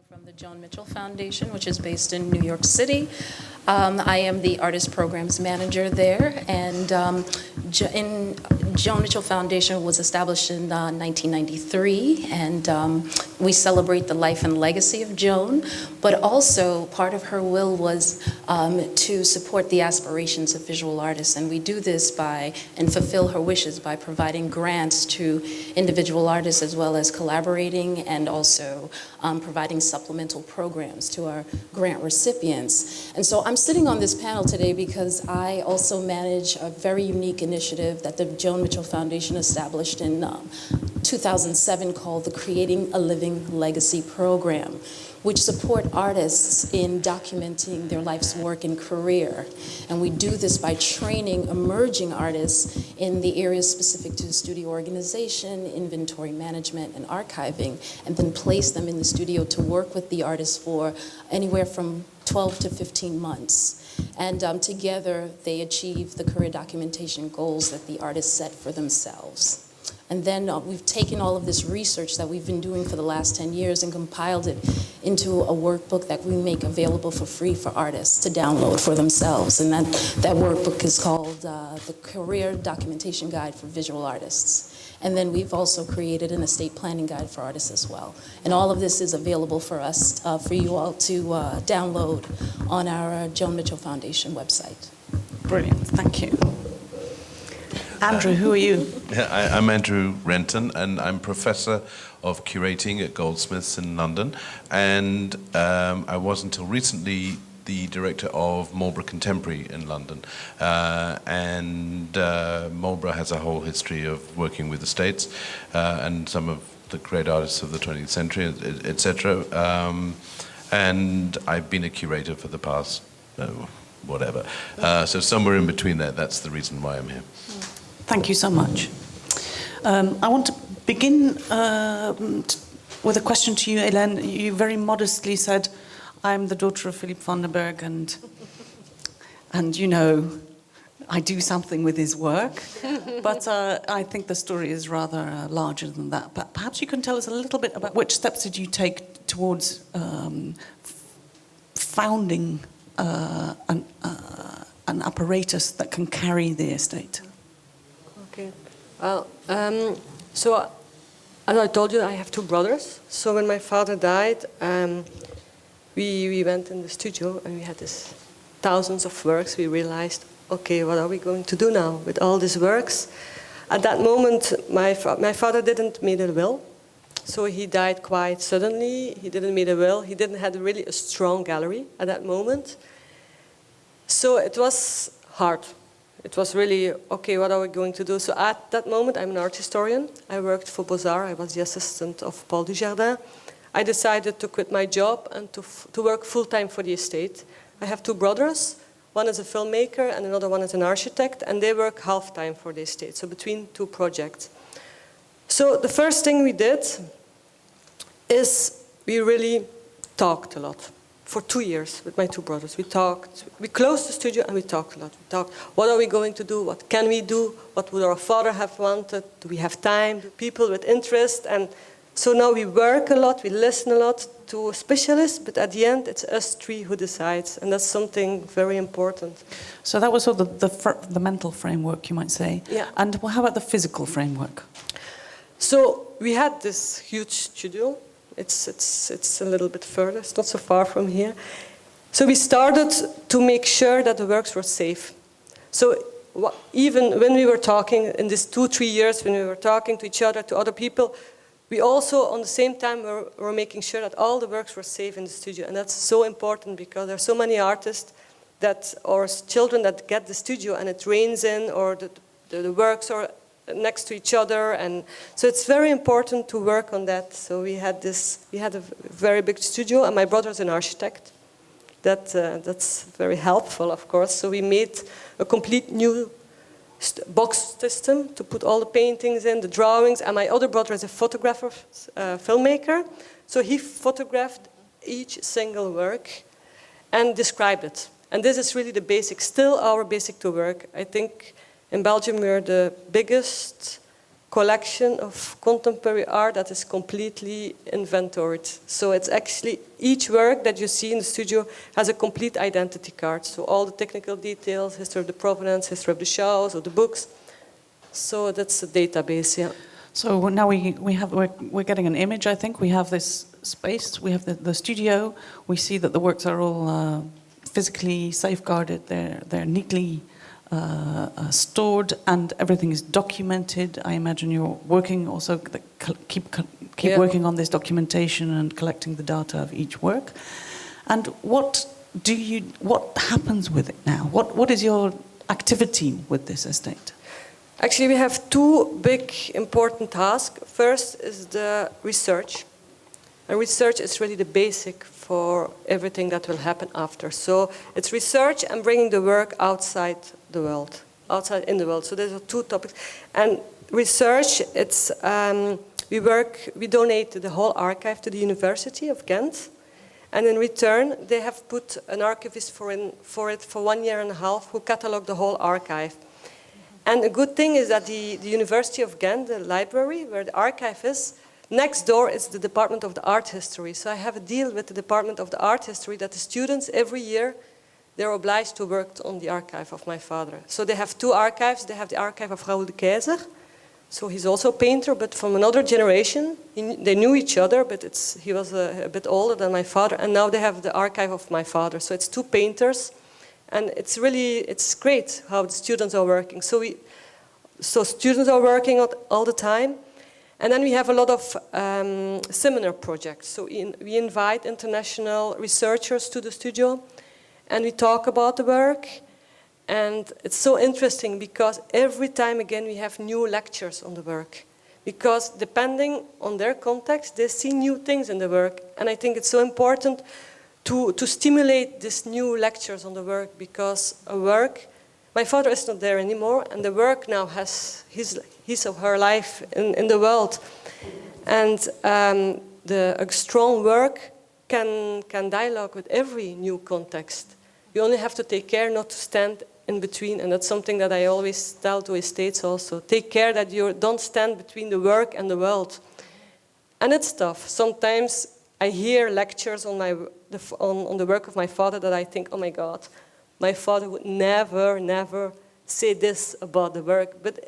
from the Joan Mitchell Foundation, which is based in New York City. I am the Artist Programs Manager there, and Joan Mitchell Foundation was established in 1993, and we celebrate the life and legacy of Joan, but also part of her will was to support the aspirations of visual artists, and we do this by, and fulfill her wishes by providing grants to individual artists as well as collaborating and also providing supplemental programs to our grant recipients. And so I'm sitting on this panel today because I also manage a very unique initiative that the Joan Mitchell Foundation established in 2007 called the Creating a Living Legacy Program, which support artists in documenting their life's work and career. And we do this by training emerging artists in the areas specific to studio organization, inventory management, and archiving, and then place them in the studio to work with the artists for anywhere from 12 to 15 months. And together, they achieve the career documentation goals that the artists set for themselves. And then we've taken all of this research that we've been doing for the last 10 years and compiled it into a workbook that we make available for free for artists to download for themselves. And that workbook is called the Career Documentation Guide for Visual Artists. And then we've also created an estate planning guide for artists as well. And all of this is available for us, for you all to download on our Joan Mitchell Foundation website. Brilliant, thank you. Andrew, who are you? I'm Andrew Renton, and I'm Professor of Curating at Goldsmiths in London. And I was until recently the Director of Marlborough Contemporary in London. Marlborough has a whole history of working with the States and some of the great artists of the 20th century, etc. And I've been a curator for the past, whatever. So somewhere in between there, that's the reason why I'm here. Thank you so much. I want to begin with a question to you, Hélène. You very modestly said, I'm the daughter of Philippe Vandenberg, and you know, I do something with his work. But I think the story is rather larger than that. But perhaps you can tell us a little bit about which steps did you take towards founding an apparatus that can carry the estate? Okay. Well, so as I told you, I have two brothers. So when my father died, we went in the studio and we had this thousands of works. We realized, okay, what are we going to do now with all these works? At that moment, my father didn't make a will. So he died quite suddenly. He didn't make a will. He didn't have really a strong gallery at that moment. So it was hard. It was really, okay, what are we going to do? So at that moment, I'm an art historian. I worked for Beaux-Arts. I was the assistant of Paul Dujardin. I decided to quit my job and to work full-time for the estate. I have two brothers. One is a filmmaker and another one is an architect, and they work half-time for the estate, so between two projects. So the first thing we did is we really talked a lot. For 2 years with my two brothers. We talked, we closed the studio and we talked a lot. We talked, what are we going to do? What can we do? What would our father have wanted? Do we have time? People with interest? And so now we work a lot, we listen a lot to specialists, but at the end it's us three who decides, and that's something very important. So that was sort of the mental framework, you might say. Yeah. And how about the physical framework? So we had this huge studio. It's a little bit further, it's not so far from here. So we started to make sure that the works were safe. So even when we were talking in these 2-3 years, when we were talking to each other, to other people, we also, on the same time, were making sure that all the works were safe in the studio. And that's so important because there are so many artists or children that get the studio and it rains in, or the works are next to each other, and so it's very important to work on that. So we had a very big studio, and my brother's an architect. That's very helpful, of course. So we made a complete new box system to put all the paintings in, the drawings, and my other brother is a photographer, filmmaker. So he photographed each single work and described it. And this is really the basic, still our basic to work. I think in Belgium we're the biggest collection of contemporary art that is completely inventoried. So it's actually, each work that you see in the studio has a complete identity card. So all the technical details, history of the provenance, history of the shows, or the books. So that's a database, yeah. So now we're getting an image, I think. We have this space, we have the studio. We see that the works are all physically safeguarded. They're neatly stored, and everything is documented. I imagine you're working also, keep Yeah. working on this documentation and collecting the data of each work. And what happens with it now? What is your activity with this estate? Actually, we have two big important tasks. First is the research. And research is really the basic for everything that will happen after. So it's research and bringing the work outside the world, outside in the world. So there's two topics. And research, it's we donate the whole archive to the University of Ghent. And in return, they have put an archivist for it for 1.5 years who cataloged the whole archive. And a good thing is that the University of Ghent, the library where the archive is, next door is the Department of the Art History. So I have a deal with the Department of the Art History that the students every year, they're obliged to work on the archive of my father. So they have two archives. They have the archive of Raoul de Keyser. So he's also a painter, but from another generation. They knew each other, but he was a bit older than my father. And now they have the archive of my father. So it's two painters. And it's great how the students are working. So students are working all the time. And then we have a lot of seminar projects. So we invite international researchers to the studio, and we talk about the work. And it's so interesting because every time again we have new lectures on the work. Because depending on their context, they see new things in the work. And I think it's so important to stimulate these new lectures on the work, because a work, my father is not there anymore, and the work now has his or her life in the world. And a strong work can dialogue with every new context. You only have to take care not to stand in between, and that's something that I always tell to estates also. Take care that you don't stand between the work and the world. And it's tough. Sometimes I hear lectures on the work of my father that I think, oh my God, my father would never say this about the work. But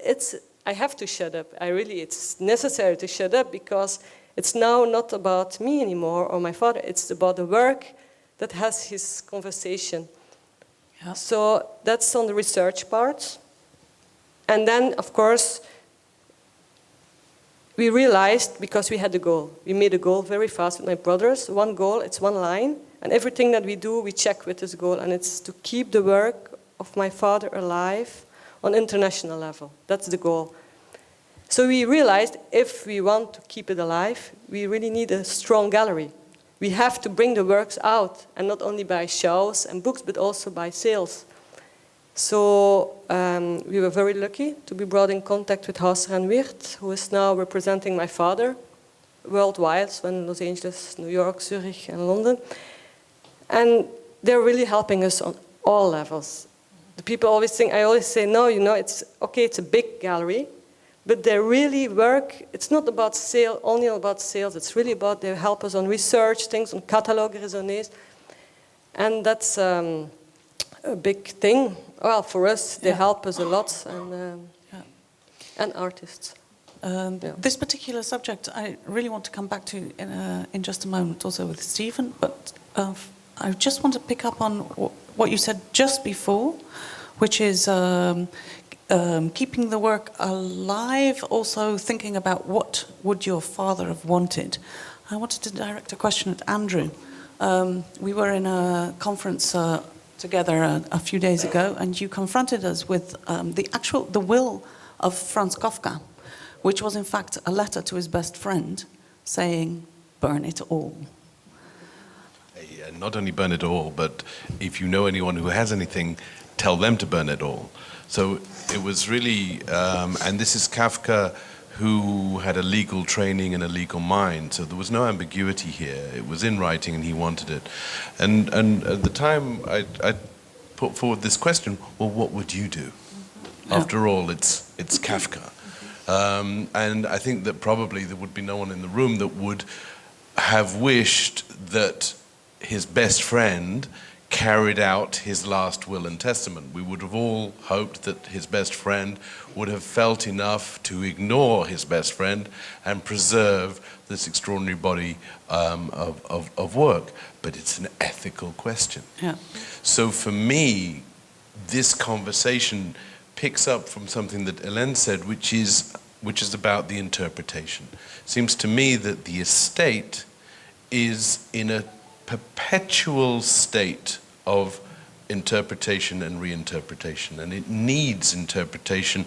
I have to shut up. It's necessary to shut up, because it's now not about me anymore or my father. It's about the work that has his conversation. Yeah. So that's on the research part. And then, of course, we realized, because we had a goal. We made a goal very fast with my brothers. One goal, it's one line. And everything that we do, we check with this goal. And it's to keep the work of my father alive on international level. That's the goal. So we realized if we want to keep it alive, we really need a strong gallery. We have to bring the works out, and not only by shows and books, but also by sales. So we were very lucky to be brought in contact with Hauser & Wirth, who is now representing my father worldwide, so in Los Angeles, New York, Zurich, and London. And they're really helping us on all levels. The people always think, I always say, no, it's okay, it's a big gallery, but they really work. It's not about only about sales. It's really about they help us on research, things on catalogue, raisonné. And that's a big thing. Well, for us, they help us a lot, and artists. This particular subject, I really want to come back to in just a moment, also with Stephen. But I just want to pick up on what you said just before, which is keeping the work alive, also thinking about what would your father have wanted. I wanted to direct a question at Andrew. We were in a conference together a few days ago, and you confronted us with the will of Franz Kafka, which was in fact a letter to his best friend saying, burn it all. Not only burn it all, but if you know anyone who has anything, tell them to burn it all. So it was really, and this is Kafka, who had a legal training and a legal mind, so there was no ambiguity here. It was in writing and he wanted it. And at the time I put forward this question, well, what would you do? After all, it's Kafka. And I think that probably there would be no one in the room that would have wished that his best friend carried out his last will and testament. We would have all hoped that his best friend would have felt enough to ignore his best friend and preserve this extraordinary body of work. But it's an ethical question. Yeah. So for me, this conversation picks up from something that Hélène said, which is about the interpretation. It seems to me that the estate is in a perpetual state of interpretation and reinterpretation, and it needs interpretation.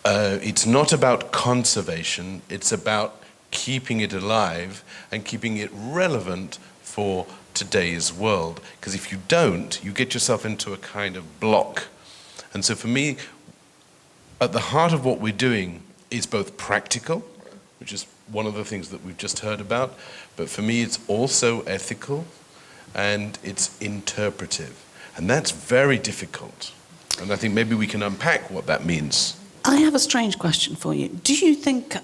It's not about conservation, it's about keeping it alive and keeping it relevant for today's world. Because if you don't, you get yourself into a kind of block. And so for me, at the heart of what we're doing is both practical, which is one of the things that we've just heard about, but for me it's also ethical and it's interpretive. And that's very difficult. And I think maybe we can unpack what that means. I have a strange question for you. Do you think,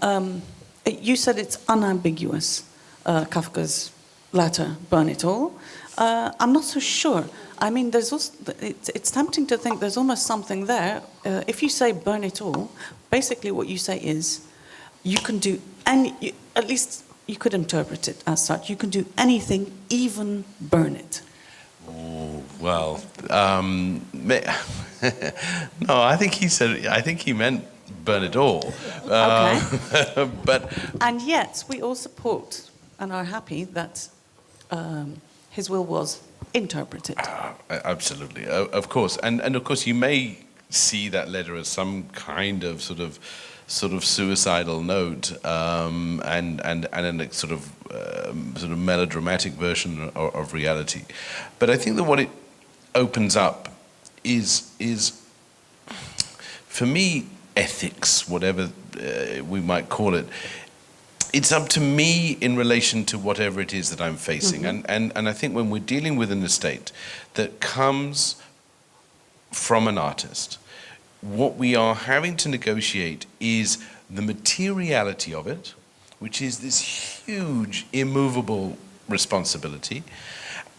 you said it's unambiguous, Kafka's letter, burn it all. I'm not so sure. I mean, there's also, it's tempting to think there's almost something there. If you say burn it all, basically what you say is you can do at least you could interpret it as such. You can do anything, even burn it. Oh, well, no, I think he meant burn it all. Okay. But and yet we all support and are happy that his will was interpreted. Absolutely, of course, and of course you may see that letter as some kind of sort of suicidal note, and a sort of melodramatic version of reality. But I think that what it opens up is for me ethics, whatever we might call it. It's up to me in relation to whatever it is that I'm facing. Mm-hmm. And I think when we're dealing with an estate that comes from an artist, what we are having to negotiate is the materiality of it, which is this huge, immovable responsibility,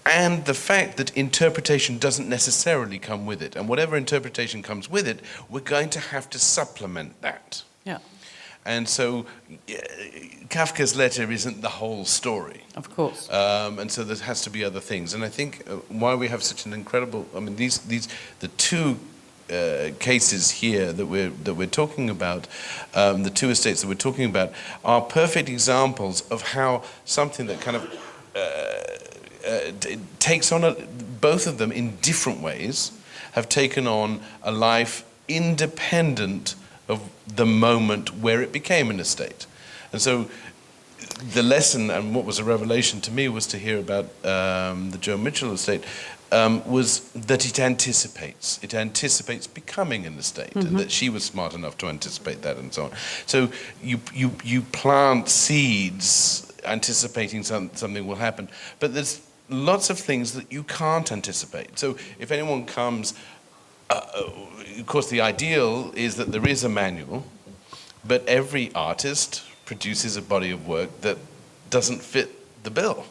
and the fact that interpretation doesn't necessarily come with it. And whatever interpretation comes with it, we're going to have to supplement that. Yeah. And so Kafka's letter isn't the whole story. Of course. And so there has to be other things. And I think why we have such an incredible, I mean, the two cases here that we're talking about, the two estates that we're talking about, are perfect examples of how something that kind of takes on both of them in different ways have taken on a life independent of the moment where it became an estate. And so the lesson, and what was a revelation to me, was to hear about the Joan Mitchell estate, was that it anticipates becoming an estate, mm-hmm. and that she was smart enough to anticipate that, and so on. So you plant seeds anticipating something will happen, but there's lots of things that you can't anticipate. So if anyone comes, of course the ideal is that there is a manual, but every artist produces a body of work that doesn't fit the bill.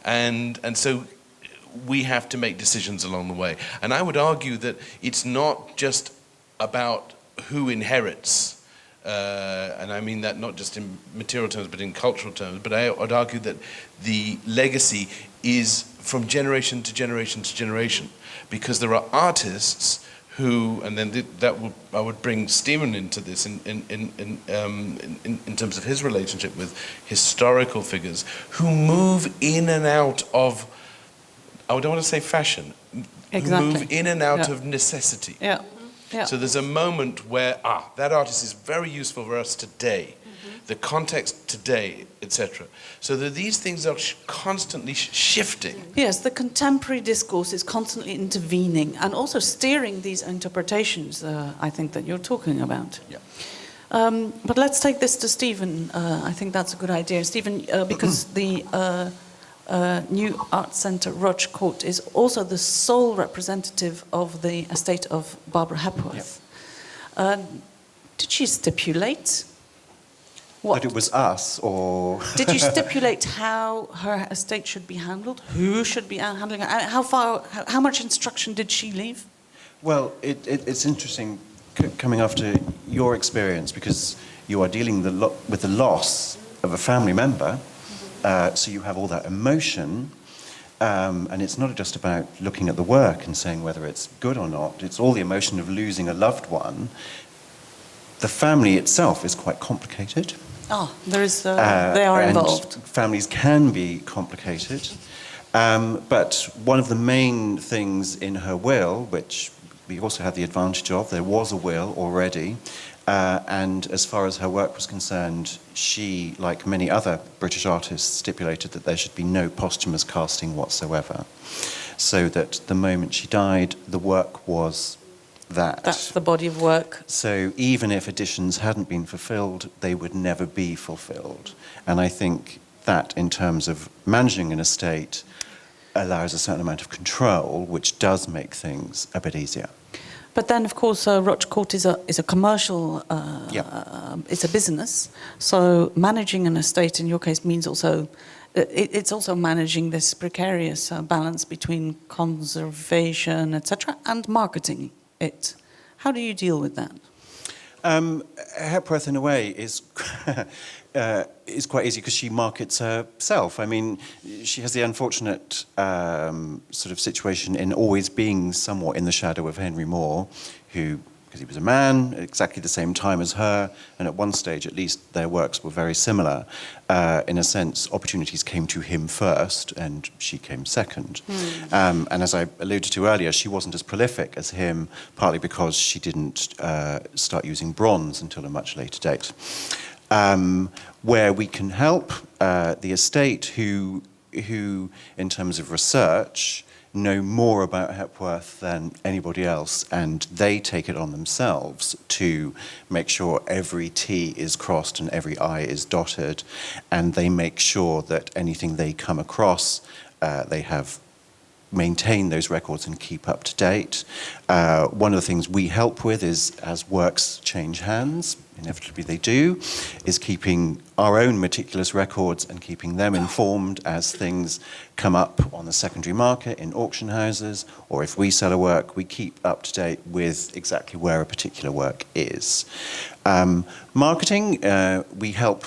And so we have to make decisions along the way. And I would argue that it's not just about who inherits, and I mean that not just in material terms, but in cultural terms, but I would argue that the legacy is from generation to generation to generation, because there are artists who, and then I would bring Stephen into this in terms of his relationship with historical figures, who move in and out of, I don't want to say fashion, exactly. Move in and out Yeah. of necessity. Yeah. Yeah. So there's a moment where, that artist is very useful for us today, mm-hmm. the context today, etc. So that these things are constantly shifting. Yes, the contemporary discourse is constantly intervening and also steering these interpretations, I think, that you're talking about. Yeah. But let's take this to Stephen. I think that's a good idea. Stephen, because the new art centre, Roche Court, is also the sole representative of the estate of Barbara Hepworth. Yep. Did she stipulate? That it was us, or Did you stipulate how her estate should be handled? Who should be handling it? How much instruction did she leave? well, it's interesting coming after your experience because you are dealing with the loss of a family member, so you have all that emotion, and it's not just about looking at the work and saying whether it's good or not. It's all the emotion of losing a loved one. The family itself is quite complicated. There is. They are involved. Families can be complicated. But one of the main things in her will, which we also had the advantage of, there was a will already. And as far as her work was concerned, she, like many other British artists, stipulated that there should be no posthumous casting whatsoever. So that the moment she died, the work was that. That's the body of work. So even if editions hadn't been fulfilled, they would never be fulfilled. And I think that in terms of managing an estate allows a certain amount of control, which does make things a bit easier. But then, of course, Roche Court is a commercial, it's a business. So managing an estate in your case means also, it's also managing this precarious balance between conservation, etc., and marketing it. How do you deal with that? Hepworth, in a way, is quite easy because she markets herself. I mean, she has the unfortunate sort of situation in always being somewhat in the shadow of Henry Moore, who, because he was a man, at exactly the same time as her, and at one stage, at least, their works were very similar. In a sense, opportunities came to him first, and she came second. And as I alluded to earlier, she wasn't as prolific as him, partly because she didn't start using bronze until a much later date. Where we can help the estate, who, in terms of research, know more about Hepworth than anybody else, and they take it on themselves to make sure every T is crossed and every I is dotted, and they make sure that anything they come across, they have maintain those records and keep up to date. One of the things we help with is, as works change hands, inevitably they do, is keeping our own meticulous records and keeping them informed as things come up on the secondary market in auction houses, or if we sell a work, we keep up to date with exactly where a particular work is. Marketing, we help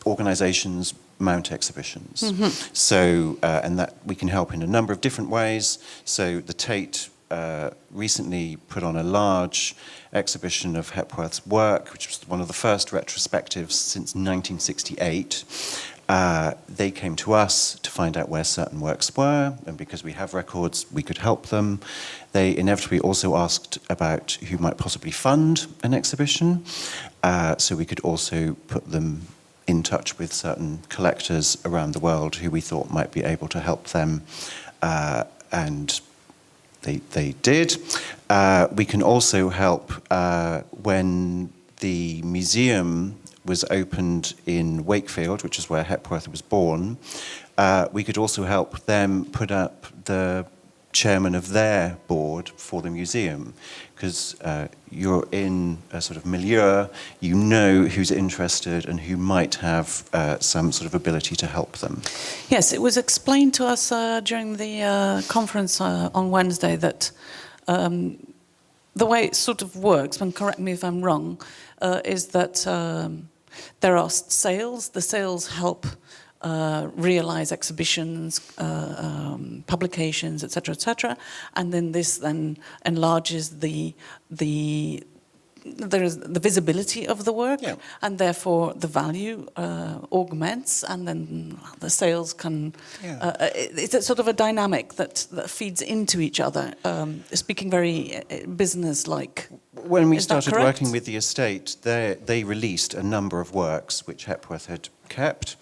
organizations mount exhibitions. So, and that we can help in a number of different ways. So the Tate recently put on a large exhibition of Hepworth's work, which was one of the first retrospectives since 1968. They came to us to find out where certain works were, and because we have records, we could help them. They inevitably also asked about who might possibly fund an exhibition, so we could also put them in touch with certain collectors around the world who we thought might be able to help them, and they did. We can also help when the museum was opened in Wakefield, which is where Hepworth was born. We could also help them put up the chairman of their board for the museum, because you're in a sort of milieu, you know who's interested and who might have some sort of ability to help them. Yes, it was explained to us during the conference on Wednesday that the way it sort of works, and correct me if I'm wrong, is that there are sales. The sales help realize exhibitions, publications, etc., etc., and then this then enlarges the visibility of the work, yeah, and therefore the value augments, and then the sales can. Yeah. It's a sort of a dynamic that feeds into each other. Speaking very business-like. When we Is that started correct? working with the estate, they released a number of works which Hepworth had kept.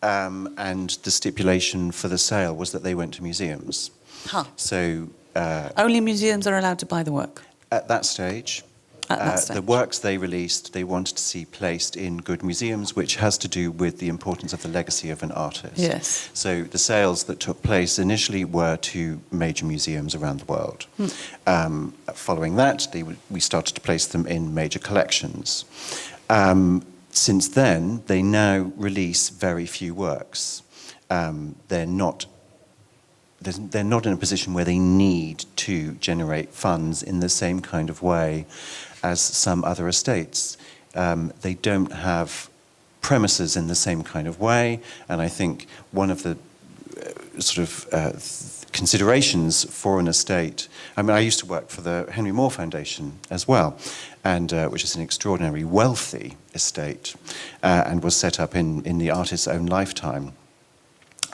And the stipulation for the sale was that they went to museums. Huh. So Only museums are allowed to buy the work. at that stage, at that The stage. works they released, they wanted to see placed in good museums, which has to do with the importance of the legacy of an artist. Yes. So the sales that took place initially were to major museums around the world. Following that, we started to place them in major collections. Since then, they now release very few works. They're not in a position where they need to generate funds in the same kind of way as some other estates. They don't have premises in the same kind of way, and I think one of the considerations for an estate. I mean, I used to work for the Henry Moore Foundation as well, and which is an extraordinarily wealthy estate, and was set up in the artist's own lifetime.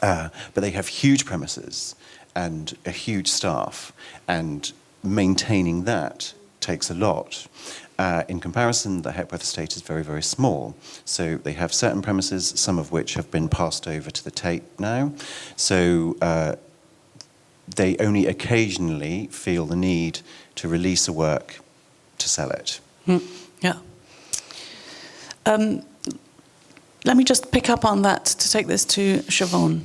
But they have huge premises and a huge staff, and maintaining that takes a lot. In comparison, the Hepworth estate is very, very small. So they have certain premises, some of which have been passed over to the Tate now. So they only occasionally feel the need to release a work to sell it. Yeah. Let me just pick up on that to take this to Shervone.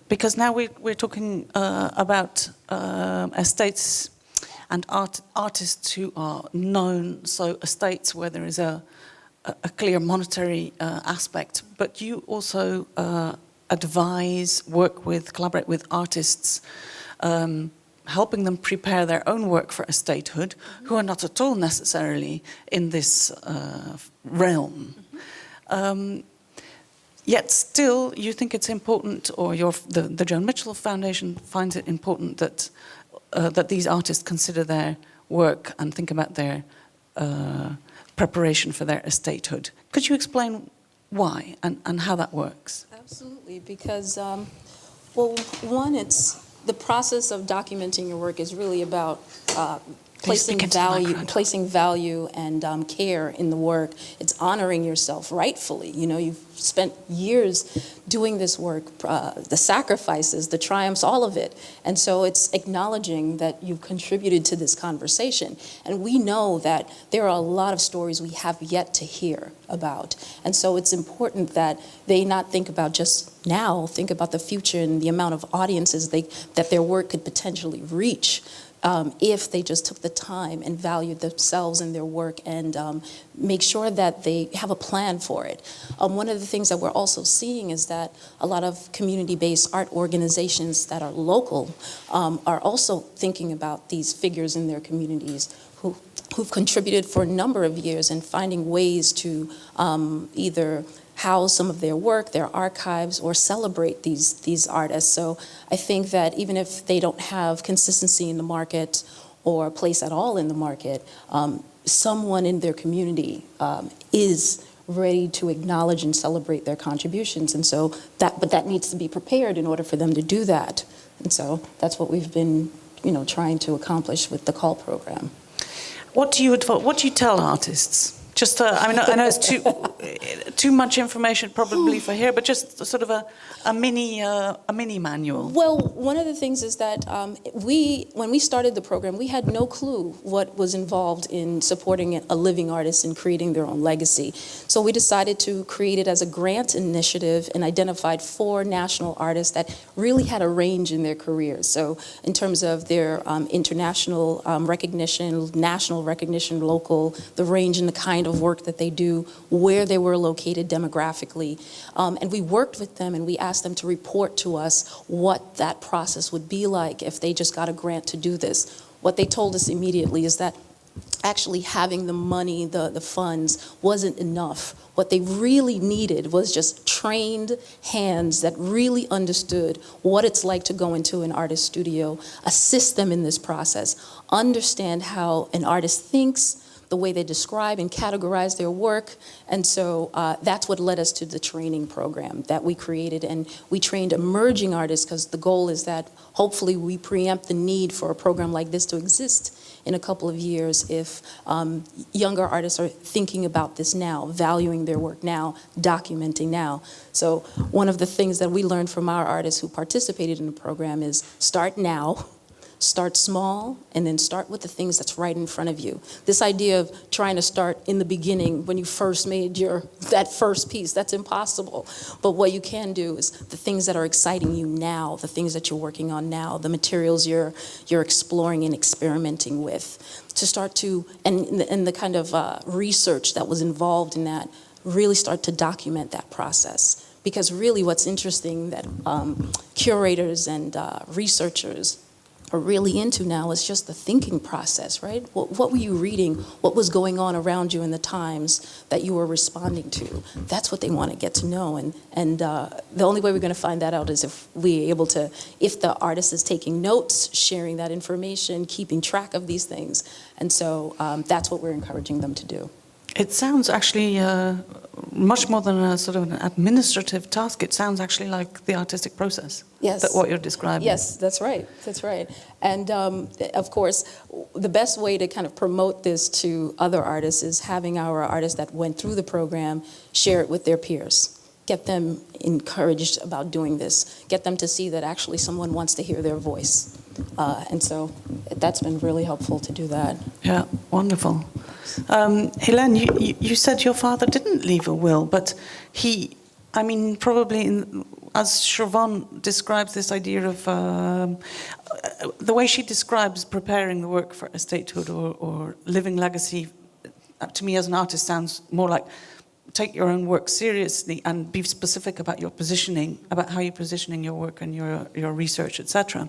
Because now we're talking about estates and artists who are known, so estates where there is a clear monetary aspect, but you also advise, collaborate with artists, helping them prepare their own work for estatehood, who are not at all necessarily in this realm. Yet still, you think it's important, or the Joan Mitchell Foundation finds it important that these artists consider their work and think about their preparation for their estatehood. Could you explain why and how that works? Absolutely, because, well, one, it's the process of documenting your work is really about placing value and care in the work. It's honoring yourself rightfully. You know, you've spent years doing this work, the sacrifices, the triumphs, all of it. And so it's acknowledging that you've contributed to this conversation. And we know that there are a lot of stories we have yet to hear about. And so it's important that they not think about just now, think about the future and the amount of audiences that their work could potentially reach. If they just took the time and valued themselves and their work and make sure that they have a plan for it. One of the things that we're also seeing is that a lot of community-based art organizations that are local are also thinking about these figures in their communities who've contributed for a number of years and finding ways to either house some of their work, their archives, or celebrate these artists. So I think that even if they don't have consistency in the market or a place at all in the market, someone in their community is ready to acknowledge and celebrate their contributions. And so that needs to be prepared in order for them to do that. And so that's what we've been, trying to accomplish with the CALL program. What do you tell artists? Just, I know it's too much information probably for here, but just sort of a mini manual. Well, one of the things is that when we started the program, we had no clue what was involved in supporting a living artist and creating their own legacy. So we decided to create it as a grant initiative and identified 4 national artists that really had a range in their careers. So in terms of their international recognition, national recognition, local, the range and the kind of work that they do, where they were located demographically. And we worked with them and we asked them to report to us what that process would be like if they just got a grant to do this. What they told us immediately is that actually having the money, the funds, wasn't enough. What they really needed was just trained hands that really understood what it's like to go into an artist studio, assist them in this process, understand how an artist thinks, the way they describe and categorize their work. And so that's what led us to the training program that we created. And we trained emerging artists because the goal is that hopefully we preempt the need for a program like this to exist in a couple of years if younger artists are thinking about this now, valuing their work now, documenting now. So one of the things that we learned from our artists who participated in the program is start now, Start small, and then start with the things that's right in front of you. This idea of trying to start in the beginning when you first made that first piece, that's impossible. But what you can do is the things that are exciting you now, the things that you're working on now, the materials you're exploring and experimenting with, to start to, and the kind of research that was involved in that, really start to document that process. Because really what's interesting that curators and researchers are really into now is just the thinking process, right? What were you reading? What was going on around you in the times that you were responding to? That's what they want to get to know. And the only way we're going to find that out is if if the artist is taking notes, sharing that information, keeping track of these things. And so that's what we're encouraging them to do. It sounds actually much more than a sort of an administrative task. It sounds actually like the artistic process. Yes. That what you're describing. Yes, that's right. That's right. And of course, the best way to kind of promote this to other artists is having our artists that went through the program share it with their peers. Get them encouraged about doing this. Get them to see that actually someone wants to hear their voice. And so that's been really helpful to do that. Yeah, wonderful. Hélène, you said your father didn't leave a will, but probably as Shervone describes this idea of the way she describes preparing the work for estatehood or living legacy, to me as an artist sounds more like take your own work seriously and be specific about your positioning, about how you're positioning your work and your research, etc.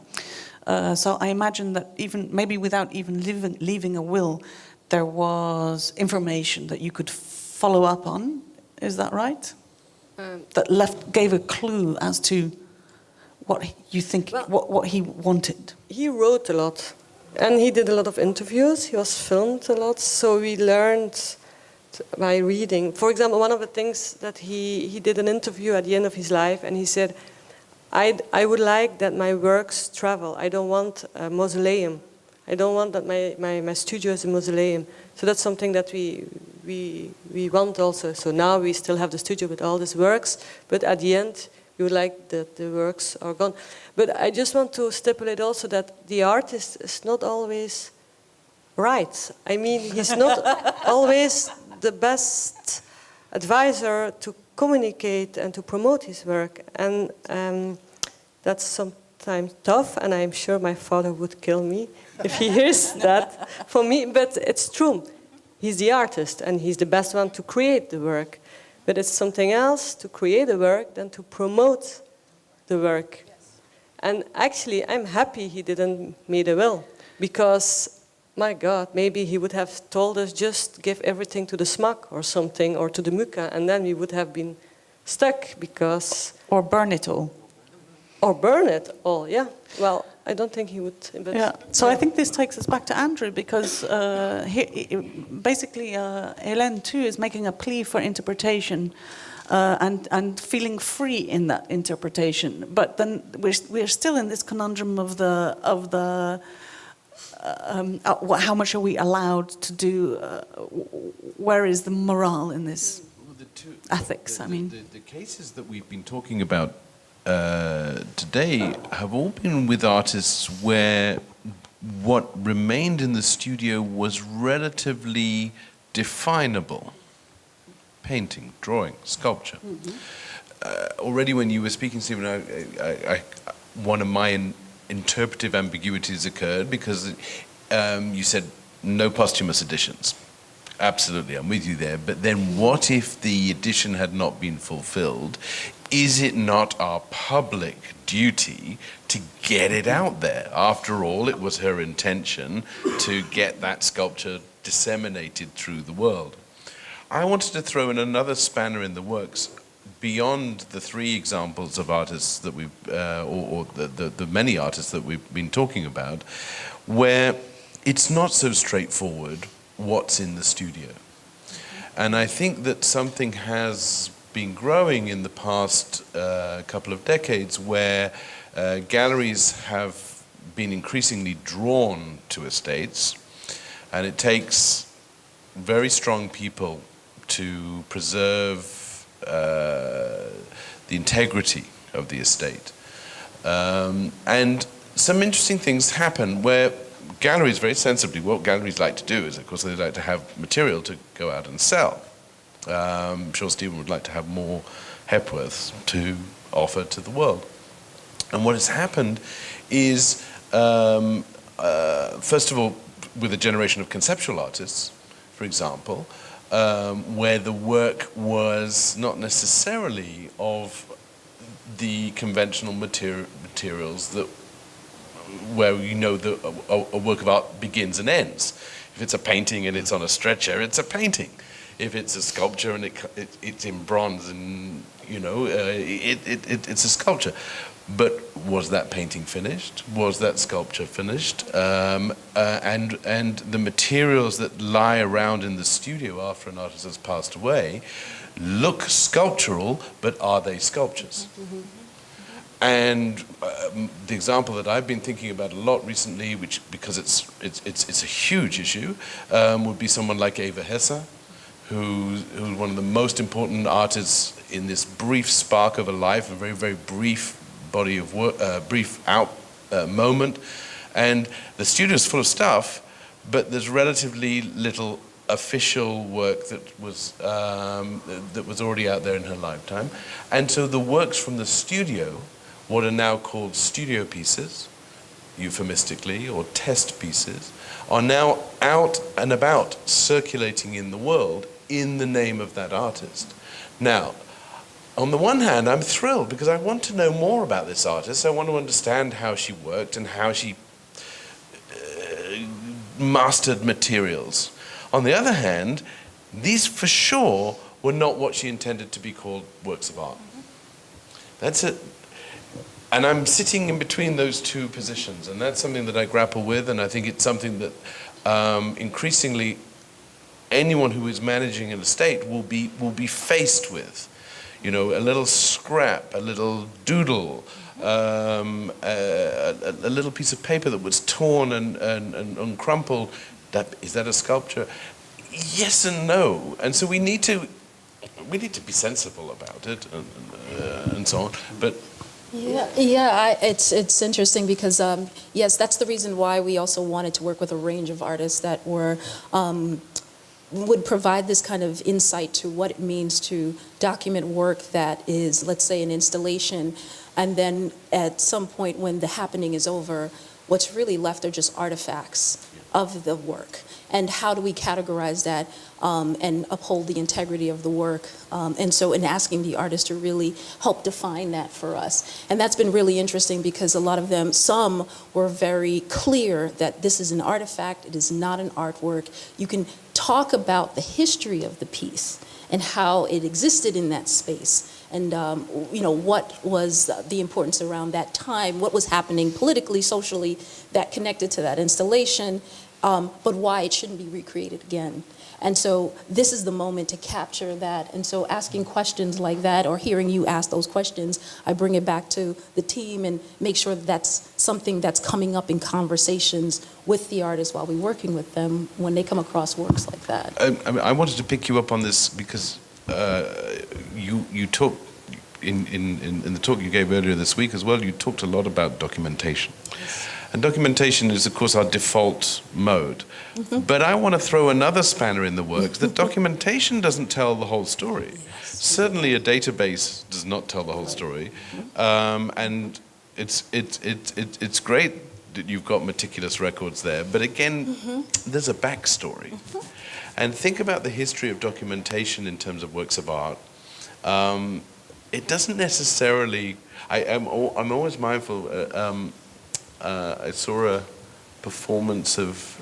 So I imagine that even maybe without even leaving a will, there was information that you could follow up on. Is that right? That gave a clue as to what you think, what he wanted. He wrote a lot, and he did a lot of interviews. He was filmed a lot, so we learned by reading. For example, one of the things that he did an interview at the end of his life, and he said, I would like that my works travel. I don't want a mausoleum. I don't want that my studio is a mausoleum. So that's something that we want also. So now we still have the studio with all these works, but at the end, we would like that the works are gone. But I just want to stipulate also that the artist is not always right. I mean, he's not always the best advisor to communicate and to promote his work. And that's sometimes tough, and I'm sure my father would kill me if he hears that for me, but it's true. He's the artist, and he's the best one to create the work. But it's something else to create the work than to promote the work. Yes. And actually, I'm happy he didn't make a will, because, my God, maybe he would have told us just give everything to the SMAC or something, or to the MUCA, and then we would have been stuck, because... Or burn it all. Or burn it all, yeah. Well, I don't think he would. But yeah. So I think this takes us back to Andrew, because basically Hélène too is making a plea for interpretation and feeling free in that interpretation. But then we're still in this conundrum of how much are we allowed to do? Where is the morale in this? Ethics. The cases that we've been talking about today have all been with artists where what remained in the studio was relatively definable. Painting, drawing, sculpture. Mm-hmm. Already when you were speaking, Stephen, one of my interpretive ambiguities occurred, because you said no posthumous editions. Absolutely, I'm with you there. But then what if the edition had not been fulfilled? Is it not our public duty to get it out there? After all, it was her intention to get that sculpture disseminated through the world. I wanted to throw in another spanner in the works beyond the three examples of artists that we've, or the many artists that we've been talking about, where it's not so straightforward what's in the studio. And I think that something has been growing in the past couple of decades, where galleries have been increasingly drawn to estates, and it takes very strong people to preserve the integrity of the estate. And some interesting things happen where galleries, very sensibly, what galleries like to do is, of course, they like to have material to go out and sell. I'm sure Stephen would like to have more Hepworths to offer to the world. And what has happened is, first of all, with a generation of conceptual artists, for example, where the work was not necessarily of the conventional materials that where you know a work of art begins and ends. If it's a painting and it's on a stretcher, it's a painting. If it's a sculpture and it's in bronze, and it's a sculpture. But was that painting finished? Was that sculpture finished? And the materials that lie around in the studio after an artist has passed away look sculptural, but are they sculptures? Mm-hmm. And the example that I've been thinking about a lot recently, which because it's a huge issue, would be someone like Eva Hesse, who's one of the most important artists in this brief spark of a life, a very, very brief body of work, moment. And the studio's full of stuff, but there's relatively little official work that was already out there in her lifetime. And so the works from the studio, what are now called studio pieces, euphemistically, or test pieces, are now out and about, circulating in the world in the name of that artist. Now, on the one hand, I'm thrilled because I want to know more about this artist. I want to understand how she worked and how she mastered materials. On the other hand, these for sure were not what she intended to be called works of art. That's it. And I'm sitting in between those two positions, and that's something that I grapple with, and I think it's something that increasingly anyone who is managing an estate will be faced with. You know, a little scrap, a little doodle, a little piece of paper that was torn and crumpled. Is that a sculpture? Yes and no. And so we need to be sensible about it and so on. But it's interesting because yes, that's the reason why we also wanted to work with a range of artists that were would provide this kind of insight to what it means to document work that is, let's say, an installation, and then at some point when the happening is over, what's really left are just artifacts of the work. And how do we categorize that and uphold the integrity of the work? And so in asking the artist to really help define that for us. And that's been really interesting because a lot of them, some were very clear that this is an artifact, it is not an artwork. You can talk about the history of the piece and how it existed in that space. And what was the importance around that time, what was happening politically, socially, that connected to that installation, but why it shouldn't be recreated again. And so this is the moment to capture that. And so asking questions like that, or hearing you ask those questions, I bring it back to the team and make sure that that's something that's coming up in conversations with the artists while we're working with them when they come across works like that. I wanted to pick you up on this because you talked in the talk you gave earlier this week as well. You talked a lot about documentation. Yes. And documentation is, of course, our default mode. Mm-hmm. But I want to throw another spanner in the works, that documentation doesn't tell the whole story. Yes. Certainly a database does not tell the whole story. And it's great that you've got meticulous records there. But again, there's a backstory. And think about the history of documentation in terms of works of art. It doesn't necessarily... I'm always mindful... I saw a performance of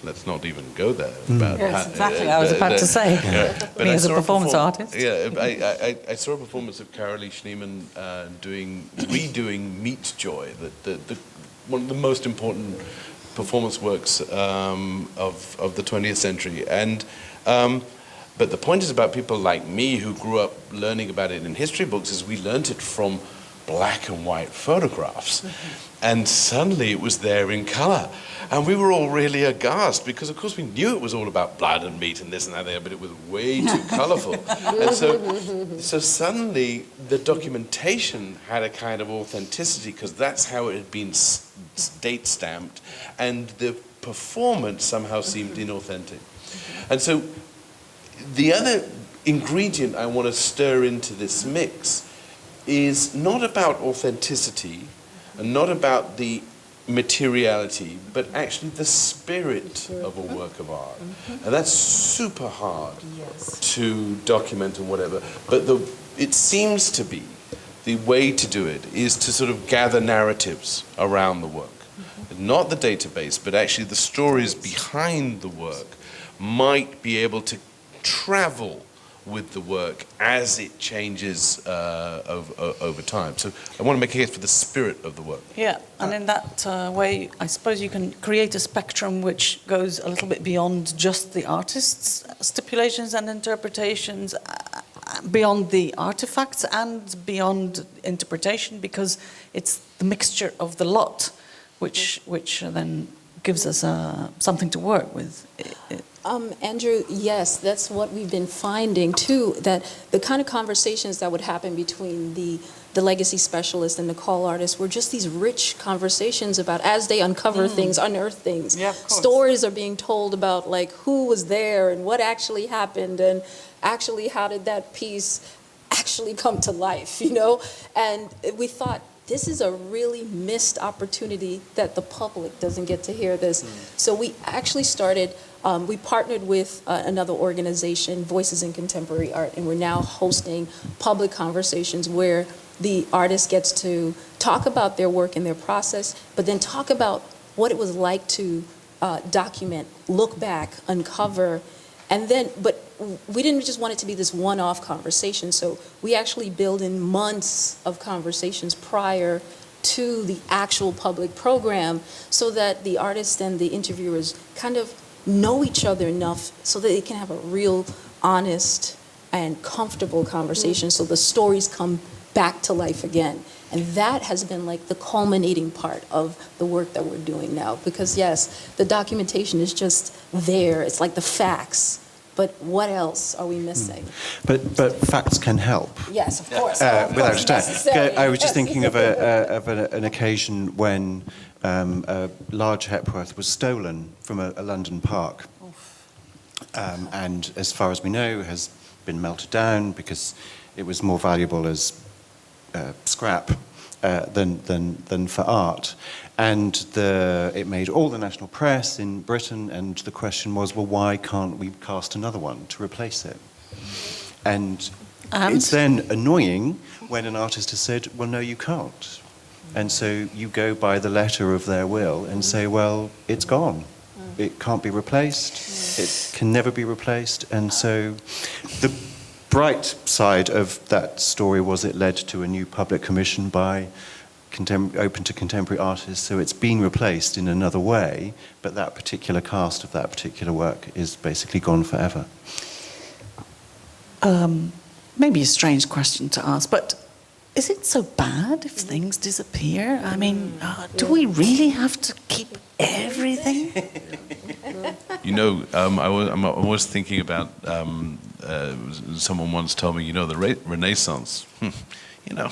let's not even go there. Yes, exactly. I was about to say. Me as a performance artist. Yeah, I saw a performance of Carolee Schneemann redoing Meet Joy, one of the most important performance works of the 20th century. And but the point is about people like me who grew up learning about it in history books, is we learned it from black and white photographs. And suddenly it was there in color. And we were all really aghast because, of course, we knew it was all about blood and meat and this and that, but it was way too colorful. And so suddenly the documentation had a kind of authenticity because that's how it had been date stamped, and the performance somehow seemed inauthentic. And so the other ingredient I want to stir into this mix is not about authenticity and not about the materiality, but actually the spirit of a work of art. And that's super hard to document and whatever, but it seems to be the way to do it is to sort of gather narratives around the work. Not the database, but actually the stories behind the work might be able to travel with the work as it changes over time. So I want to make a case for the spirit of the work. Yeah, and in that way, I suppose you can create a spectrum which goes a little bit beyond just the artist's stipulations and interpretations, beyond the artifacts and beyond interpretation, because it's the mixture of the lot which then gives us something to work with. Andrew, yes, that's what we've been finding too, that the kind of conversations that would happen between the legacy specialist and the call artist were just these rich conversations about, as they uncover things, unearth things. Yeah, of course. Stories are being told about like who was there and what actually happened and actually how did that piece actually come to life, you know? And we thought, this is a really missed opportunity that the public doesn't get to hear this. So we actually started, we partnered with another organization, Voices in Contemporary Art, and we're now hosting public conversations where the artist gets to talk about their work and their process, but then talk about what it was like to document, look back, uncover, and then, but we didn't just want it to be this one-off conversation, so we actually build in months of conversations prior to the actual public program so that the artists and the interviewers kind of know each other enough so that they can have a real honest and comfortable conversation so the stories come back to life again. And that has been like the culminating part of the work that we're doing now. Because yes, the documentation is just there. It's like the facts. But what else are we missing? But facts can help. Yes, of course. Without a doubt. Necessary. I was just thinking of an occasion when a large Hepworth was stolen from a London park. And as far as we know, has been melted down because it was more valuable as scrap than for art. And it made all the national press in Britain, and the question was, well, why can't we cast another one to replace it? And it's then annoying when an artist has said, well, no, you can't. And so you go by the letter of their will and say, well, it's gone. It can't be replaced. It can never be replaced. And so the bright side of that story was it led to a new public commission by open to contemporary artists, so it's been replaced in another way, but that particular cast of that particular work is basically gone forever. Maybe a strange question to ask, but is it so bad if things disappear? I mean, do we really have to keep everything? You know, I'm always thinking about, someone once told me, you know, the Renaissance, you know,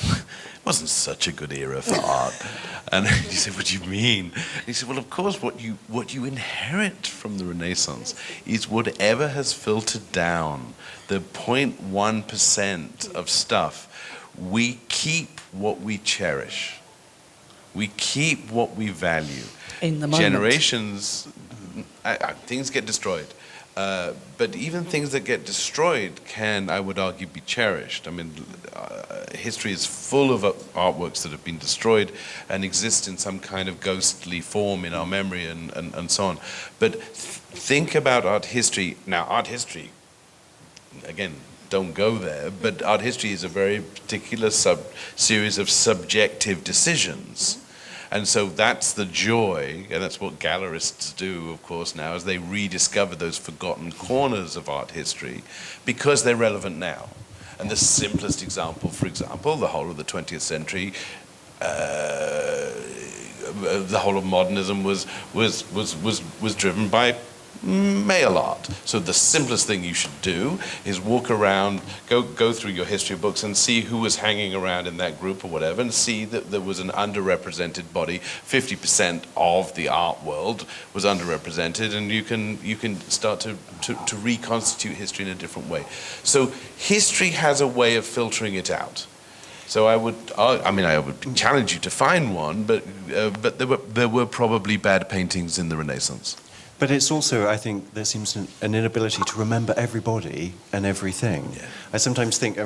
wasn't such a good era for art. And he said, what do you mean? And he said, well, of course, what you inherit from the Renaissance is whatever has filtered down, the 0.1% of stuff. We keep what we cherish. We keep what we value. In the moment. Generations, things get destroyed. But even things that get destroyed can, I would argue, be cherished. I mean, history is full of artworks that have been destroyed and exist in some kind of ghostly form in our memory and so on. But think about art history. Now, art history, again, don't go there, but art history is a very particular series of subjective decisions. And so that's the joy, and that's what gallerists do, of course, now, as they rediscover those forgotten corners of art history, because they're relevant now. And the simplest example, for example, the whole of the 20th century, the whole of modernism was driven by male art. So the simplest thing you should do is walk around, go through your history books and see who was hanging around in that group or whatever, and see that there was an underrepresented body. 50% of the art world was underrepresented, and you can start to reconstitute history in a different way. So history has a way of filtering it out. So I would challenge you to find one, but there were probably bad paintings in the Renaissance. But it's also, I think, there seems an inability to remember everybody and everything. Yeah. I sometimes think,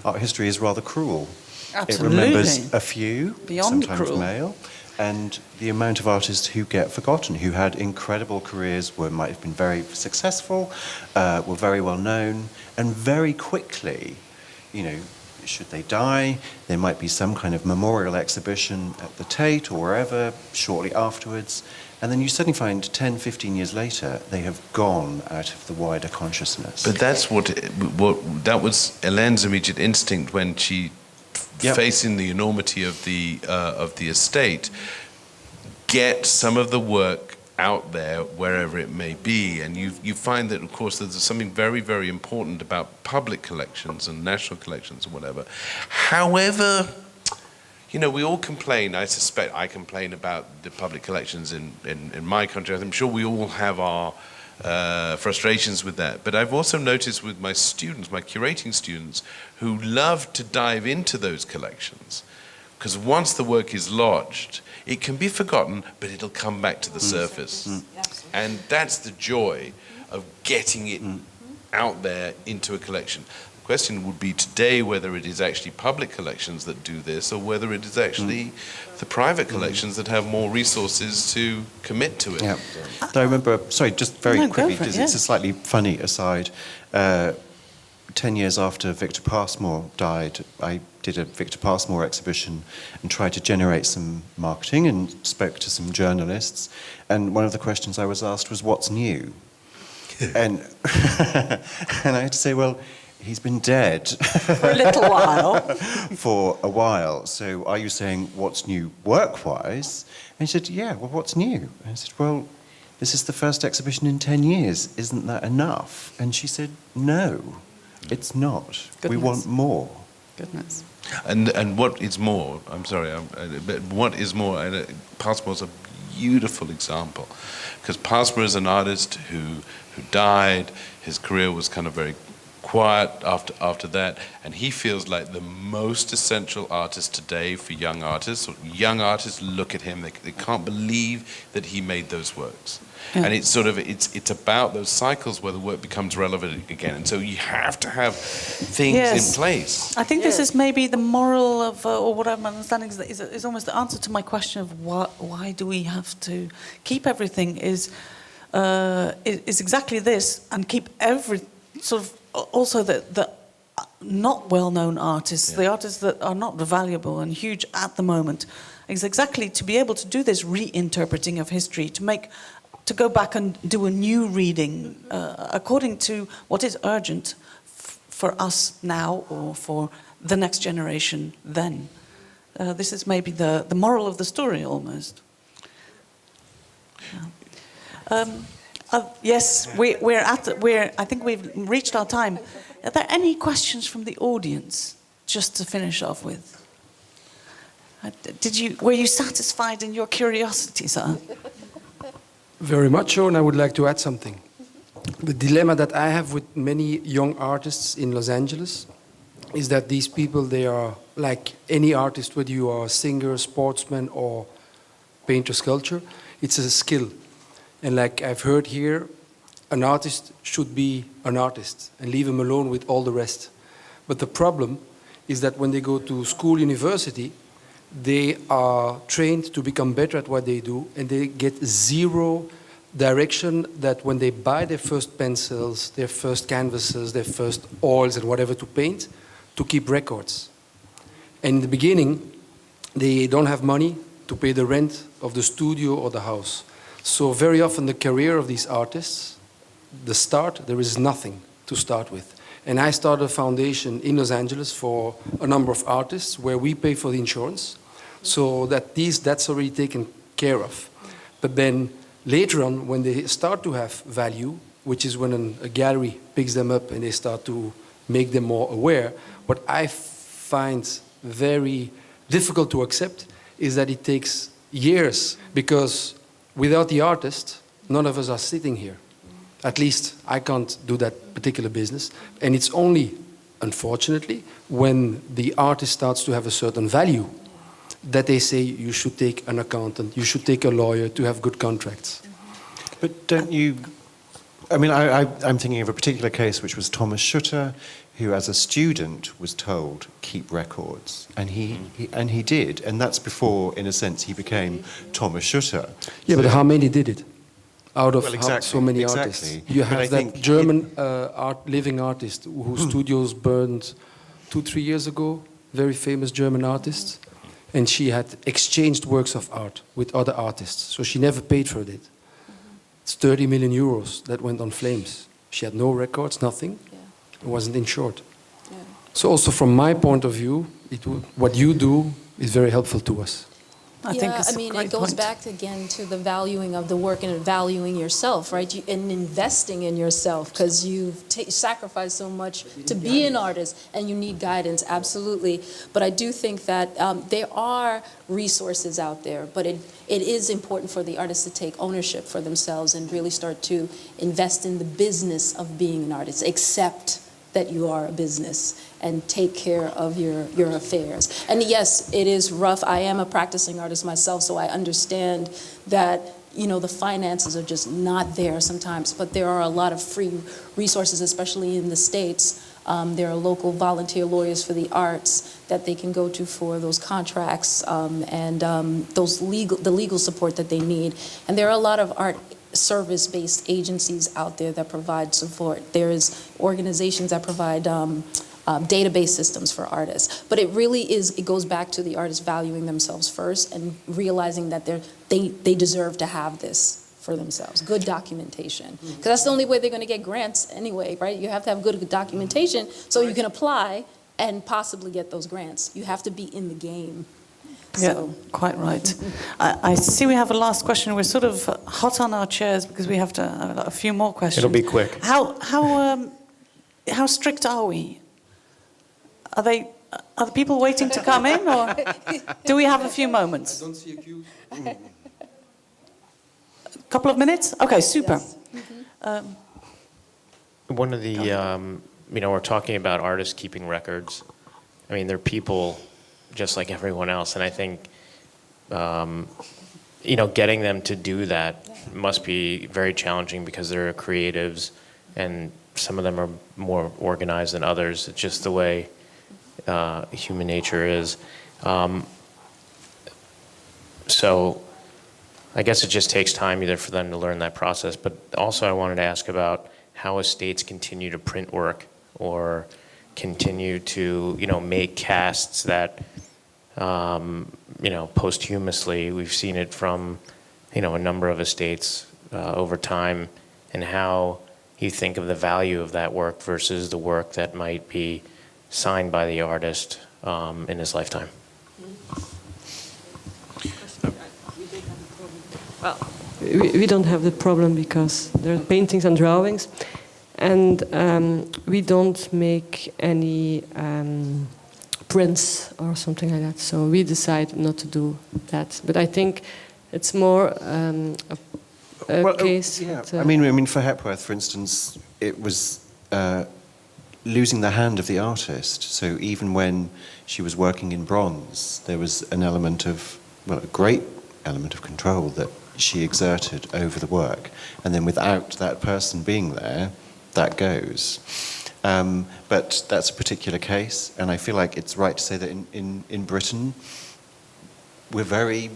art history is rather cruel. Absolutely. It remembers a few, Beyond sometimes cruel. male, and the amount of artists who get forgotten, who had incredible careers, might have been very successful, were very well known, and very quickly, should they die, there might be some kind of memorial exhibition at the Tate or wherever shortly afterwards. And then you suddenly find 10, 15 years later, they have gone out of the wider consciousness. But that's that was Hélène's immediate instinct when she, facing the enormity of the estate, get some of the work out there wherever it may be. And you find that, of course, there's something very, very important about public collections and national collections and whatever. However, we all complain. I suspect I complain about the public collections in my country. I'm sure we all have our frustrations with that. But I've also noticed with my students, my curating students, who love to dive into those collections, because once the work is lodged, it can be forgotten, but it'll come back to the surface. And that's the joy of getting it out there into a collection. The question would be today whether it is actually public collections that do this, or whether it is actually the private collections that have more resources to commit to it. Yeah. I remember, sorry, just very quickly, go for it, because it's a slightly funny aside. 10 years after Victor Passmore died, I did a Victor Passmore exhibition and tried to generate some marketing and spoke to some journalists. And one of the questions I was asked was, what's new? and I had to say, well, he's been dead For a little while. for a while. So are you saying what's new work-wise? And he said, yeah, well, what's new? And I said, well, this is the first exhibition in 10 years. Isn't that enough? And she said, no, it's not. We Goodness. want more. Goodness. And what is more, I'm sorry, but what is more, and Passmore's a beautiful example, because Passmore is an artist who died. His career was kind of very quiet after that, and he feels like the most essential artist today for young artists. So young artists look at him, they can't believe that he made those works. Yeah. And it's sort of it's about those cycles where the work becomes relevant again, and so you have to have things in place. I think this is maybe the moral of, or what I'm understanding is almost the answer to my question of why do we have to keep everything is exactly this, and keep every sort of also the not well-known artists, the artists that are not valuable and huge at the moment, is exactly to be able to do this reinterpreting of history, to go back and do a new reading according to what is urgent for us now or for the next generation then. This is maybe the moral of the story almost. Yes, I think we've reached our time. Are there any questions from the audience, just to finish off with? Were you satisfied in your curiosity, sir? Very much so, and I would like to add something. The dilemma that I have with many young artists in Los Angeles is that these people, they are like any artist, whether you are a singer, sportsman, or painter, sculptor, it's a skill. And like I've heard here, an artist should be an artist and leave him alone with all the rest. But the problem is that when they go to school, university, they are trained to become better at what they do, and they get zero direction that when they buy their first pencils, their first canvases, their first oils and whatever to paint, to keep records. And in the beginning, they don't have money to pay the rent of the studio or the house. So very often the career of these artists, the start, there is nothing to start with. And I started a foundation in Los Angeles for a number of artists where we pay for the insurance, so that that's already taken care of. But then later on, when they start to have value, which is when a gallery picks them up and they start to make them more aware, what I find very difficult to accept is that it takes years, because without the artist, none of us are sitting here. At least I can't do that particular business. And it's only, unfortunately, when the artist starts to have a certain value that they say you should take an accountant, you should take a lawyer to have good contracts. But don't you... I mean, I'm thinking of a particular case, which was Thomas Schutter, who as a student was told, keep records. And he did. And that's before, in a sense, he became Thomas Schutter. Yeah, but how many did it? Out of so many exactly. artists. You have that German living artist whose studios burned 2-3 years ago, very famous German artist. And she had exchanged works of art with other artists. So she never paid for it. It's 30 million euros that went on flames. She had no records, nothing. Yeah. It wasn't insured. Yeah. So also from my point of view, what you do is very helpful to us. I think it's I mean, a great it goes point. back again to the valuing of the work and valuing yourself, right? And investing in yourself, because you've sacrificed so much to be an artist, and you need guidance, absolutely. But I do think that there are resources out there, but it is important for the artists to take ownership for themselves and really start to invest in the business of being an artist, accept that you are a business, and take care of your affairs. And yes, it is rough. I am a practicing artist myself, so I understand that, you know, the finances are just not there sometimes, but there are a lot of free resources, especially in the States. There are local volunteer lawyers for the arts that they can go to for those contracts and the legal support that they need. And there are a lot of art service-based agencies out there that provide support. There is organizations that provide database systems for artists. But it really it goes back to the artists valuing themselves first and realizing that they deserve to have this for themselves, good documentation. Because that's the only way they're going to get grants anyway, right? You have to have good documentation so you can apply and possibly get those grants. You have to be in the game. Yeah, So. quite right. I see we have a last question. We're sort of hot on our chairs because we have a few more questions. It'll be quick. How strict are we? Are the people waiting to come in, or do we have a few moments? I don't see a queue. A couple of minutes? Okay, super. Yes. One of the, we're talking about artists keeping records. I mean, they're people just like everyone else, and I think, getting them to do that must be very challenging because they're creatives, and some of them are more organized than others. It's just the way human nature is. So I guess it just takes time either for them to learn that process, but also I wanted to ask about how estates continue to print work or continue to, make casts that, posthumously. We've seen it from, a number of estates over time, and how you think of the value of that work versus the work that might be signed by the artist in his lifetime. Well, we don't have the problem because there are paintings and drawings, and we don't make any prints or something like that. So we decide not to do that. But I think it's more a case. Yeah. That, I mean, for Hepworth, for instance, it was losing the hand of the artist. So even when she was working in bronze, there was an element of, a great element of control that she exerted over the work. And then without that person being there, that goes. But that's a particular case, and I feel like it's right to say that in Britain, we're very,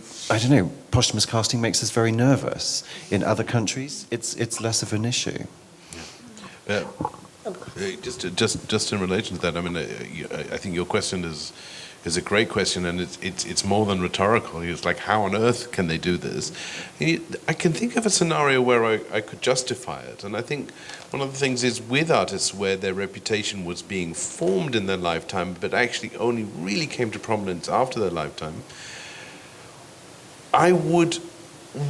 posthumous casting makes us very nervous. In other countries, it's less of an issue. Just in relation to that, I think your question is is a great question, and it's more than rhetorical. It's like, how on earth can they do this? I can think of a scenario where I could justify it, and I think one of the things is with artists where their reputation was being formed in their lifetime, but actually only really came to prominence after their lifetime. I would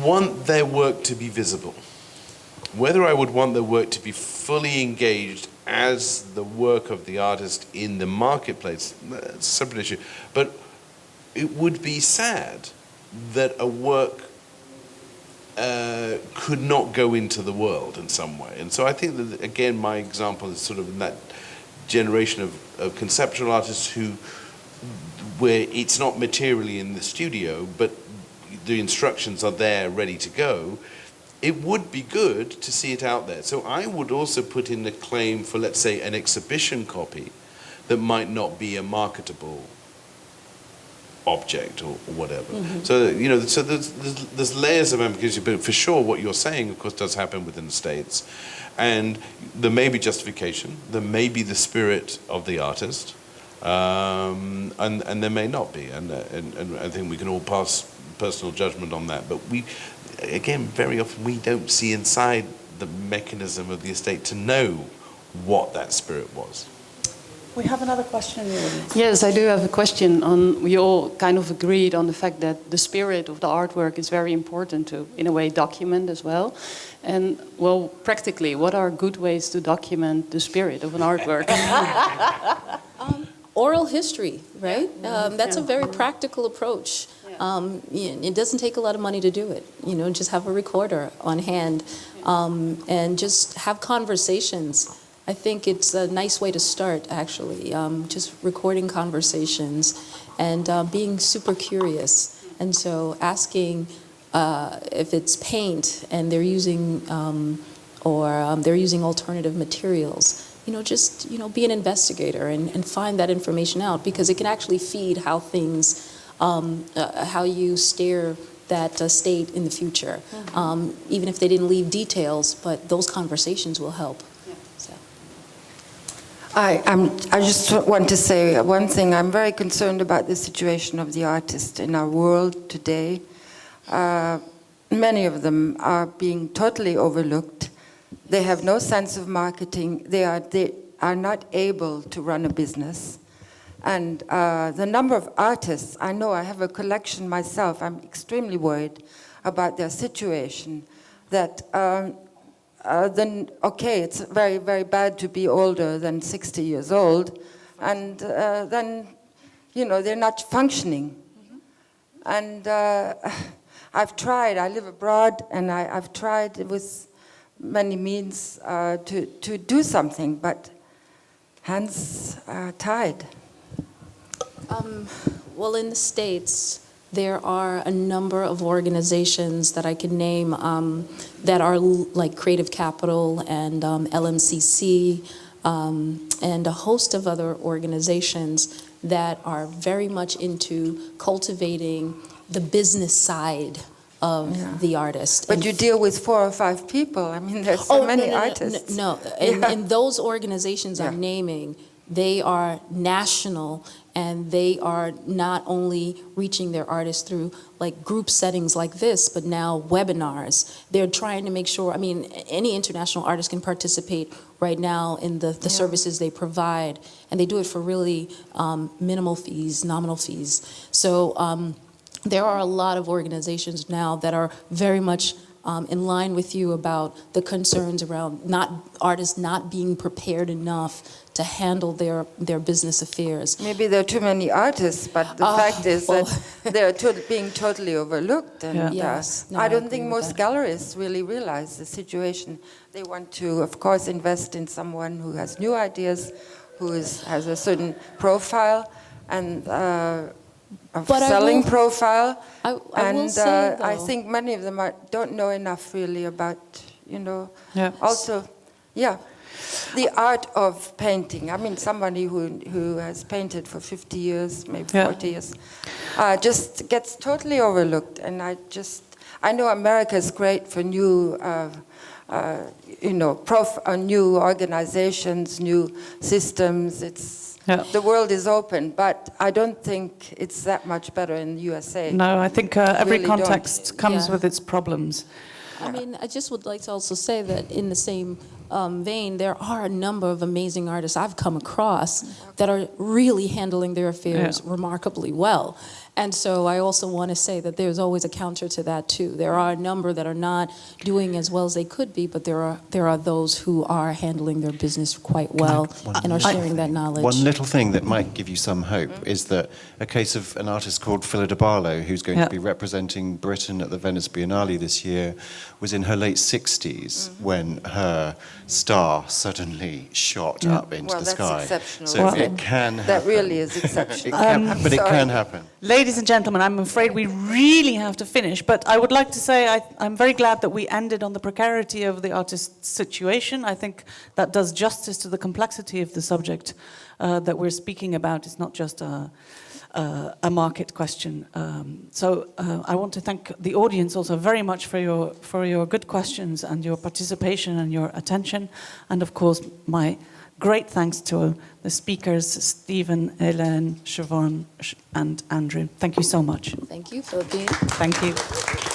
want their work to be visible. Whether I would want their work to be fully engaged as the work of the artist in the marketplace, that's a separate issue. But it would be sad that a work could not go into the world in some way. And so I think that, again, my example is sort of in that generation of conceptual artists where it's not materially in the studio, but the instructions are there ready to go. It would be good to see it out there. So I would also put in a claim for, let's say, an exhibition copy that might not be a marketable object or whatever. Mm-hmm. So, so there's layers of ambiguity, but for sure what you're saying, of course, does happen within the States. And there may be justification, there may be the spirit of the artist, and there may not be. And I think we can all pass personal judgment on that. But again, very often we don't see inside the mechanism of the estate to know what that spirit was. We have another question in the audience. Yes, I do have a question on, we all kind of agreed on the fact that the spirit of the artwork is very important to, in a way, document as well. And, well, practically, what are good ways to document the spirit of an artwork? Oral history, right? That's a very practical approach. It doesn't take a lot of money to do it. Just have a recorder on hand and just have conversations. I think it's a nice way to start, actually, just recording conversations and being super curious. And so asking if it's paint and they're using they're using alternative materials. Just be an investigator and find that information out, because it can actually feed how things, how you steer that state in the future. Mm-hmm. Even if they didn't leave details, but those conversations will help. Yeah. So. I just want to say one thing. I'm very concerned about the situation of the artists in our world today. Many of them are being totally overlooked. They have no sense of marketing. They are not able to run a business. And the number of artists, I know I have a collection myself, I'm extremely worried about their situation. That, it's very, very bad to be older than 60 years old, and then, they're not functioning. Mm-hmm. And I've tried, I live abroad, and I've tried with many means to do something, but hands are tied. Well, in the States, there are a number of organizations that I can name that are like Creative Capital and LMCC and a host of other organizations that are very much into cultivating the business side of the artist. But you deal with 4 or 5 people. I mean, there's so many artists. No. And those organizations I'm naming, they are national, and they are not only reaching their artists through like group settings like this, but now webinars. They're trying to make sure, any international artist can participate right now in the services they provide, and they do it for really minimal fees, nominal fees. So there are a lot of organizations now that are very much in line with you about the concerns around artists not being prepared enough to handle their business affairs. Maybe there are too many artists, but the fact is that they're being totally overlooked. And I don't think most galleries really realize the situation. They want to, of course, invest in someone who has new ideas, who has a certain profile and selling profile. I think many of them don't know enough really about, also, the art of painting. Somebody who has painted for 50 years, maybe 40 years, just gets totally overlooked. And I know America is great for new, new organizations, new systems. It's Yeah. The world is open, but I don't think it's that much better in the USA. No, I think every Really context comes Yeah. with its problems. I mean, I just would like to also say that in the same vein, there are a number of amazing artists I've come across that are really handling their affairs remarkably well. And so I also want to say that there's always a counter to that too. There are a number that are not doing as well as they could be, but there are those who are handling their business quite well and are sharing that knowledge. One little thing that might give you some hope is that a case of an artist called Philippe, who's going to be representing Britain at the Venice Biennale this year, was in her late 60s when her star suddenly shot up into the sky. That's exceptional. So it can happen. That really is exceptional. But it can happen. Ladies and gentlemen, I'm afraid we really have to finish, but I would like to say I'm very glad that we ended on the precarity of the artist's situation. I think that does justice to the complexity of the subject that we're speaking about. It's not just a market question. So I want to thank the audience also very much for your good questions and your participation and your attention. And of course, my great thanks to the speakers, Stephen, Hélène, Shervone, and Andrew. Thank you so much. Thank you, Philippine. Thank you.